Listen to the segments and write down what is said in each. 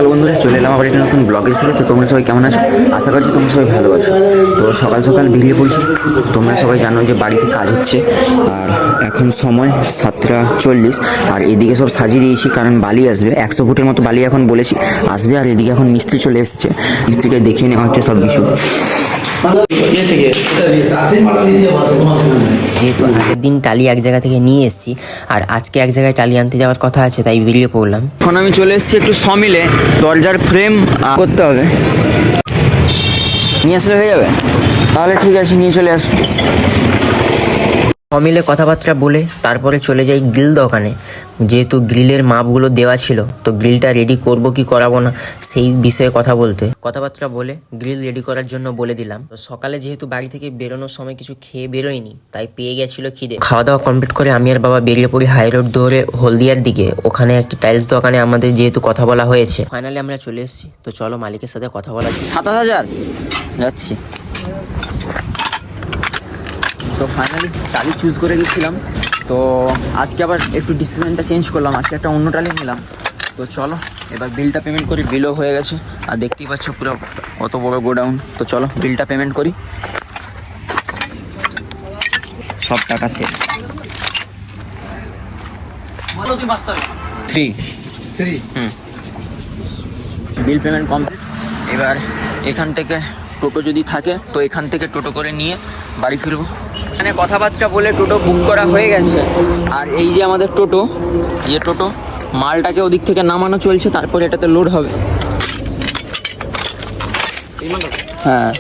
সকাল বন্ধুরা, চলে এলাম আবার একটা নতুন ব্লগের সাথে। তো তোমরা সবাই কেমন আছো? আশা করছি তোমরা সবাই ভালো আছো। তো সকাল সকাল বেরিয়ে পড়ছি। তোমরা সবাই জানো যে বাড়িতে কাজ হচ্ছে, আর এখন সময় 7:40। আর এদিকে সব সাজিয়ে দিয়েছি, কারণ বালি আসবে 100 ফুটের মতো বালি এখন বলেছি আসবে। আর এদিকে এখন মিস্ত্রি চলে এসছে, মিস্ত্রিকে দেখিয়ে নেওয়া হচ্ছে সব কিছু। যেহেতু আগের দিন টালি এক জায়গা থেকে নিয়ে এসেছি, আর আজকে এক জায়গায় টালি আনতে যাওয়ার কথা আছে, তাই বেরিয়ে পড়লাম। এখন আমি চলে এসেছি একটু সমিলে, দরজার ফ্রেম করতে হবে, নিয়ে আসলে হয়ে যাবে। তাহলে ঠিক আছে, নিয়ে চলে আসবো। মিলে কথাবার্তা বলে তারপরে চলে যাই গ্রিল দোকানে। যেহেতু গ্রিলের মাপগুলো দেওয়া ছিল, তো গ্রিলটা রেডি করব কি করাবো না সেই বিষয়ে কথাবার্তা বলে গ্রিল রেডি করার জন্য বলে দিলাম। তো সকালে যেহেতু বাড়ি থেকে বেরোনোর সময় কিছু খেয়ে বেরোয়নি, তাই পেয়ে গেছিলো খিদে। খাওয়া দাওয়া কমপ্লিট করে আমি আর বাবা বেরিয়ে পড়ি হাই রোড ধরে হলদিয়ার দিকে। ওখানে একটি টাইলস দোকানে আমাদের যেহেতু কথা বলা হয়েছে, ফাইনালি আমরা চলে এসেছি। তো চলো মালিকের সাথে কথা বলা। 27,000 যাচ্ছি। তো ফাইনালি টালি চুজ করে গেছিলাম। তো আজকে আবার একটু ডিসিশনটা চেঞ্জ করলাম, আজকে একটা অন্য টালি নিলাম। তো চলো এবার বিলটা পেমেন্ট করি। বিলও হয়ে গেছে, আর দেখতেই পাচ্ছ পুরো অত বড় গোডাউন। তো চলো বিলটা পেমেন্ট করি, সব টাকা শেষ। 3 বিল পেমেন্ট কমপ্লিট। এবার এখান থেকে টোটো যদি থাকে তো এখান থেকে টোটো করে নিয়ে বাড়ি ফিরবো। এখানে কথাবার্তা বলে টোটো বুক করা হয়ে গেছে। আর এই যে আমাদের টোটো, টোটো মালটাকে ওদিক থেকে নামানো চলছে, তারপরে এটাতে লোড হবে। হ্যাঁ,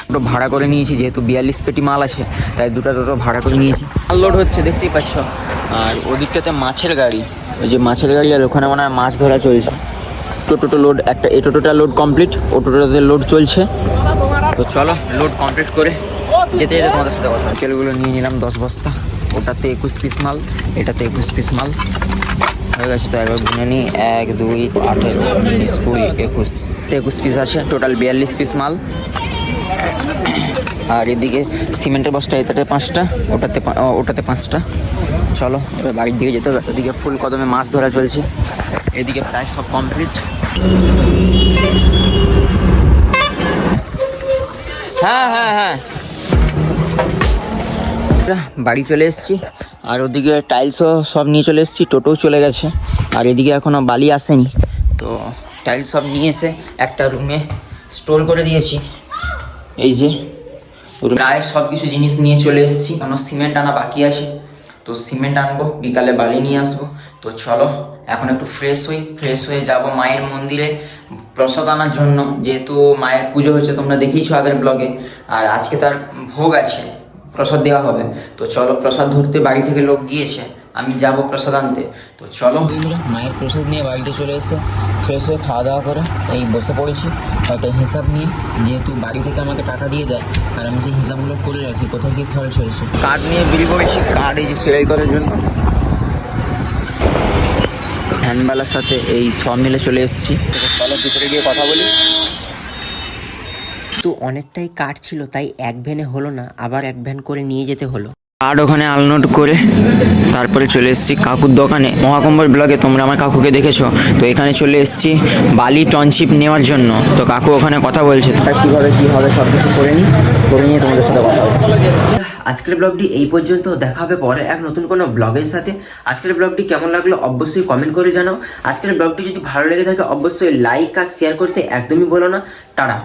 টোটো ভাড়া করে নিয়েছি, যেহেতু 42 পেটি মাল আছে, তাই দুটো টোটো ভাড়া করে নিয়েছি। মাল লোড হচ্ছে, দেখতেই পাচ্ছ। আর ওদিকটাতে মাছের গাড়ি, ওই যে মাছের গাড়ি, আর ওখানে মনে হয় মাছ ধরা চলছে। টোটো লোড একটা, এই টোটোটা লোড কমপ্লিট, ও টোটোটাতে লোড চলছে। তো চলো লোড কমপ্লিট করে যেতে যেতে তোমাদের সাথে কথা। তেলগুলো নিয়ে নিলাম 10 বস্তা, ওটাতে 21 পিস মাল, এটাতে 21 পিস মাল হয়ে গেছে। তো একবার গুনে নিই, 1, 2, 18, 19, 20, 21 পিস আছে, টোটাল 42 পিস মাল। আর এদিকে সিমেন্টের বস্তা, এটাতে 5টা, ওটাতে 5টা। চলো এবার বাড়ির দিকে যেতে হবে। ওদিকে ফুল কদমে মাছ ধরা চলছে, এদিকে প্রায় সব কমপ্লিট। হ্যাঁ বাড়ি চলে এসেছি। আর ওদিকে টাইলসও সব নিয়ে চলে এসেছি, টোটোও চলে গেছে। আর এদিকে এখনও বালি আসেনি, তো টাইলস সব নিয়ে এসে একটা রুমে স্টোর করে দিয়েছি। এই যে প্রায় সব কিছু জিনিস নিয়ে চলে এসেছি, কারণ সিমেন্ট আনা বাকি আছে। তো সিমেন্ট আনবো, বিকালে বালি নিয়ে আসবো। তো চলো এখন একটু ফ্রেশ হয়ে যাব মায়ের মন্দিরে প্রসাদ আনার জন্য, যেহেতু মায়ের পুজো হয়েছে, তোমরা দেখিয়েছো আগের ব্লগে। আর আজকে তার ভোগ আছে, প্রসাদ দেওয়া হবে। তো চলো প্রসাদ ধরতে বাড়ি থেকে লোক গিয়েছে, আমি যাব প্রসাদ আনতে। তো চলো মায়ের প্রসাদ নিয়ে বাড়িতে চলে এসে ফ্রেশ হয়ে খাওয়া দাওয়া করে এই বসে পড়েছি একটা হিসাব নিয়ে। যেহেতু বাড়ি থেকে আমাকে টাকা দিয়ে দেয়, আর আমি সেই হিসাবগুলো করে রাখি কোথায় কি খরচ হয়েছে। কার্ড নিয়ে বেরিয়ে পড়েছি, কার্ড এই যে সেলাই করার জন্য। হ্যান্ডবালার সাথে এই সব মিলে চলে এসেছি। চলো ভিতরে গিয়ে কথা বলি। তো অনেকটাই কাঠ ছিল, তাই এক ভ্যানে হলো না, আবার এক ভ্যান করে নিয়ে যেতে হলো। কার্ড ওখানে আলনোড করে তারপরে চলে এসেছি কাকুর দোকানে। মহাকুম্ভর ব্লগে তোমরা আমার কাকুকে দেখেছো। তো এখানে চলে এসেছি বালি টনশিপ নেওয়ার জন্য। তো কাকু ওখানে কথা বলছে, কীভাবে কী হবে সব কিছু করে নিয়ে তোমাদের সাথে কথা হচ্ছে। আজকের ব্লগটি এই পর্যন্ত, দেখা হবে পরে এক নতুন কোনো ব্লগের সাথে। আজকের ব্লগটি কেমন লাগলো অবশ্যই কমেন্ট করে জানাও। আজকের ব্লগটি যদি ভালো লেগে থাকে অবশ্যই লাইক আর শেয়ার করতে একদমই বলো না। টাটা।